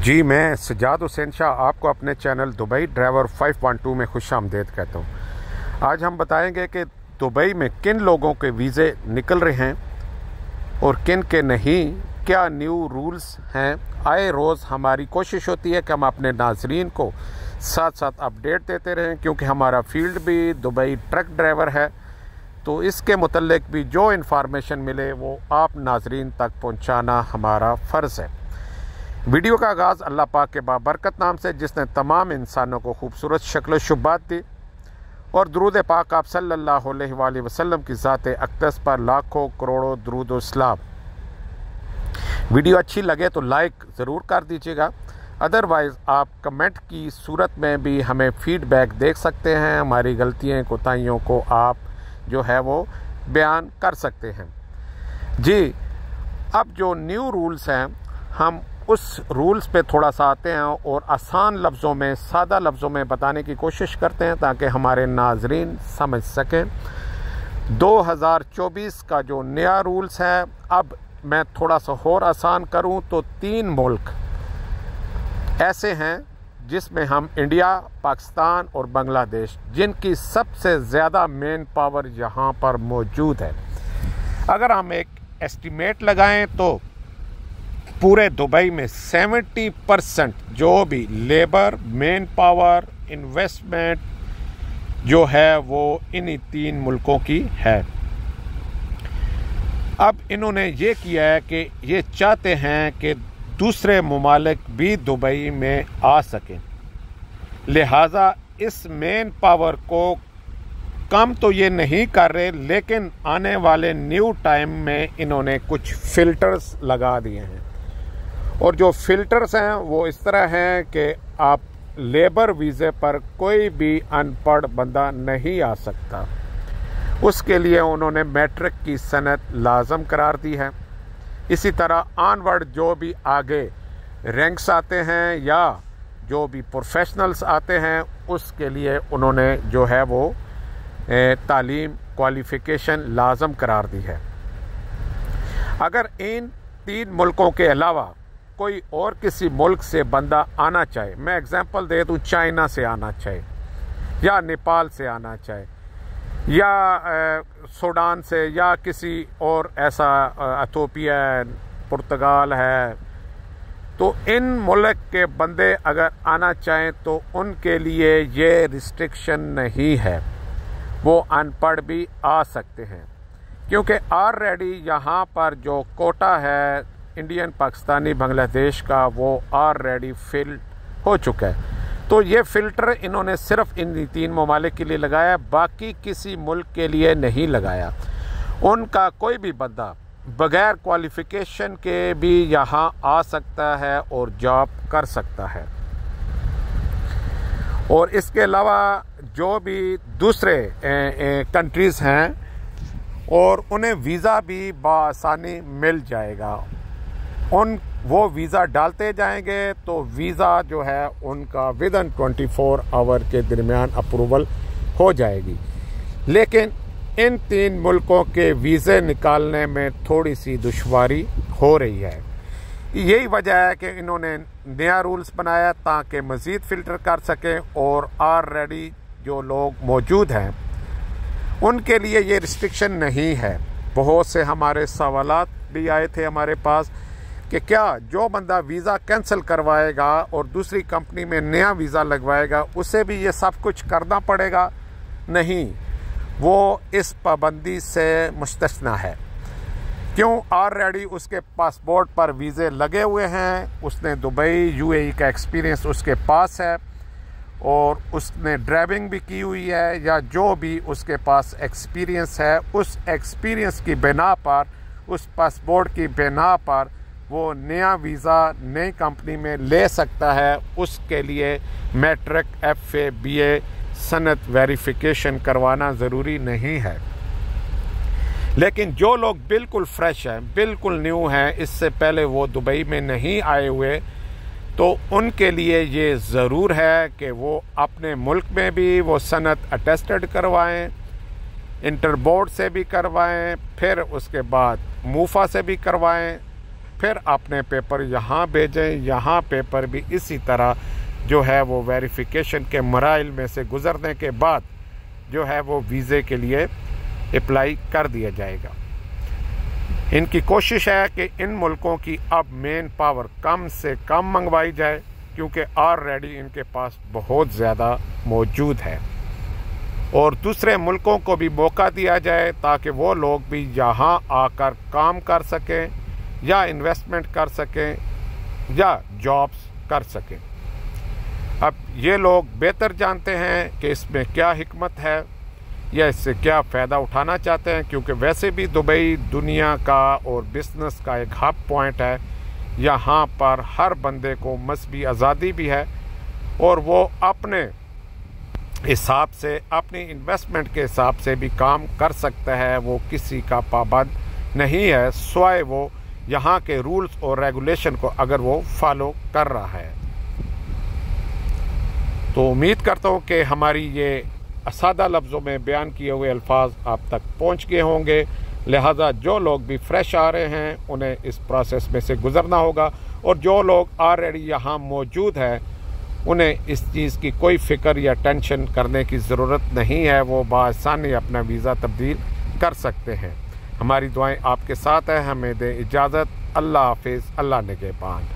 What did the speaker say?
जी, मैं सजाद हुसैन शाह आपको अपने चैनल दुबई ड्राइवर 512 में खुशामदीद कहता हूँ। आज हम बताएंगे कि दुबई में किन लोगों के वीज़े निकल रहे हैं और किन के नहीं, क्या न्यू रूल्स हैं। आए रोज़ हमारी कोशिश होती है कि हम अपने नाजरीन को साथ साथ अपडेट देते रहें, क्योंकि हमारा फील्ड भी दुबई ट्रक ड्राइवर है, तो इसके मुतल्लिक भी जो इन्फॉर्मेशन मिले वो आप नाजरीन तक पहुँचाना हमारा फ़र्ज़ है। वीडियो का आगाज़ अल्लाह पाक के बाबरकत नाम से, जिसने तमाम इंसानों को खूबसूरत शक्ल शुबात दी, और दरूद पाक आप सल्लल्लाहु अलैहि वसल्लम की ज़ात अक़दस पर लाखों करोड़ों दरूद व सलाम। वीडियो अच्छी लगे तो लाइक ज़रूर कर दीजिएगा, अदरवाइज़ आप कमेंट की सूरत में भी हमें फ़ीडबैक देख सकते हैं। हमारी गलतियों कोताहियों को आप जो है वो बयान कर सकते हैं। जी, अब जो न्यू रूल्स हैं, हम उस रूल्स पे थोड़ा सा आते हैं और आसान लफ्ज़ों में, सादा लफ्ज़ों में बताने की कोशिश करते हैं ताकि हमारे नाजरीन समझ सकें। 2024 का जो नया रूल्स है, अब मैं थोड़ा सा और आसान करूं तो 3 मुल्क ऐसे हैं जिसमें हम इंडिया, पाकिस्तान और बांग्लादेश, जिनकी सबसे ज़्यादा मेन पावर यहाँ पर मौजूद है। अगर हम एक एस्टीमेट लगाएं तो पूरे दुबई में 70% जो भी लेबर, मेन पावर, इन्वेस्टमेंट जो है वो इन्हीं 3 मुल्कों की है। अब इन्होंने ये किया है कि ये चाहते हैं कि दूसरे ममालिक भी दुबई में आ सकें, लिहाजा इस मेन पावर को कम तो ये नहीं कर रहे, लेकिन आने वाले न्यू टाइम में इन्होंने कुछ फ़िल्टर्स लगा दिए हैं। और जो फ़िल्टर्स हैं वो इस तरह हैं कि आप लेबर वीज़े पर कोई भी अनपढ़ बंदा नहीं आ सकता। उसके लिए उन्होंने मैट्रिक की सनद लाजम करार दी है। इसी तरह ऑनवर्ड जो भी आगे रैंक्स आते हैं या जो भी प्रोफेशनल्स आते हैं, उसके लिए उन्होंने जो है वो तालीम, क्वालिफ़िकेशन लाजम करार दी है। अगर इन 3 मुल्कों के अलावा कोई और किसी मुल्क से बंदा आना चाहे, मैं एग्जांपल दे दूँ, चाइना से आना चाहे या नेपाल से आना चाहे या सूडान से या किसी और ऐसा इथियोपिया, पुर्तगाल है, तो इन मुल्क के बंदे अगर आना चाहें तो उनके लिए ये रिस्ट्रिक्शन नहीं है, वो अनपढ़ भी आ सकते हैं, क्योंकि ऑलरेडी यहाँ पर जो कोटा है इंडियन, पाकिस्तानी, बांग्लादेश का, वो ऑलरेडी फिल हो चुका है। तो ये फ़िल्टर इन्होंने सिर्फ इन 3 ममालिक के लिए लगाया, बाकी किसी मुल्क के लिए नहीं लगाया। उनका कोई भी बंदा बगैर क्वालिफ़िकेशन के भी यहाँ आ सकता है और जॉब कर सकता है। और इसके अलावा जो भी दूसरे कंट्रीज़ हैं और उन्हें वीज़ा भी बआसानी मिल जाएगा। वो वीज़ा डालते जाएंगे तो वीज़ा जो है उनका विदिन 24 आवर के दरमियान अप्रूवल हो जाएगी। लेकिन इन 3 मुल्कों के वीज़े निकालने में थोड़ी सी दुश्वारी हो रही है। यही वजह है कि इन्होंने नया रूल्स बनाया ताकि मज़ीद फ़िल्टर कर सकें, और ऑलरेडी जो लोग मौजूद हैं उनके लिए ये रिस्ट्रिक्शन नहीं है। बहुत से हमारे सवालात भी आए थे हमारे पास कि क्या जो बंदा वीज़ा कैंसिल करवाएगा और दूसरी कंपनी में नया वीज़ा लगवाएगा, उसे भी ये सब कुछ करना पड़ेगा? नहीं, वो इस पाबंदी से मुस्तस्ना है। क्यों? ऑलरेडी उसके पासपोर्ट पर वीज़े लगे हुए हैं, उसने दुबई, यूएई का एक्सपीरियंस उसके पास है, और उसने ड्राइविंग भी की हुई है, या जो भी उसके पास एक्सपीरियंस है, उस एक्सपीरियंस की बिना पर, उस पासपोर्ट की बिना पर वो नया वीज़ा नई कंपनी में ले सकता है। उसके लिए मैट्रिक, FA, BA सनद वेरिफिकेशन करवाना ज़रूरी नहीं है। लेकिन जो लोग बिल्कुल फ्रेश हैं, बिल्कुल न्यू हैं, इससे पहले वो दुबई में नहीं आए हुए, तो उनके लिए ये ज़रूर है कि वो अपने मुल्क में भी वो सनद अटेस्टेड करवाएं, इंटर बोर्ड से भी करवाएं, फिर उसके बाद मूफा से भी करवाएं, फिर अपने पेपर यहाँ भेजें। यहाँ पेपर भी इसी तरह जो है वो वेरिफिकेशन के मराइल में से गुज़रने के बाद जो है वो वीज़े के लिए अप्लाई कर दिया जाएगा। इनकी कोशिश है कि इन मुल्कों की अब मेन पावर कम से कम मंगवाई जाए, क्योंकि ऑलरेडी इनके पास बहुत ज़्यादा मौजूद है, और दूसरे मुल्कों को भी मौका दिया जाए ताकि वो लोग भी यहाँ आकर काम कर सकें या इन्वेस्टमेंट कर सकें या जॉब्स कर सकें। अब ये लोग बेहतर जानते हैं कि इसमें क्या हिकमत है या इससे क्या फ़ायदा उठाना चाहते हैं, क्योंकि वैसे भी दुबई दुनिया का और बिज़नेस का एक हब पॉइंट है। यहाँ पर हर बंदे को मजहबी आज़ादी भी है और वो अपने हिसाब से, अपनी इन्वेस्टमेंट के हिसाब से भी काम कर सकता है। वो किसी का पाबंद नहीं है, स्वाय वो यहाँ के रूल्स और रेगुलेशन को अगर वो फॉलो कर रहा है। तो उम्मीद करता हूँ कि हमारी ये सादा लफ्ज़ों में बयान किए हुए अल्फाज आप तक पहुँच गए होंगे। लिहाजा जो लोग भी फ्रेश आ रहे हैं उन्हें इस प्रोसेस में से गुज़रना होगा, और जो लोग ऑलरेडी यहाँ मौजूद हैं उन्हें इस चीज़ की कोई फ़िक्र या टेंशन करने की ज़रूरत नहीं है। वो बआसानी अपना वीज़ा तब्दील कर सकते हैं। हमारी दुआएं आपके साथ हैं। हमें दें इजाज़त। अल्लाह हाफिज़। अल्लाह निगहबान।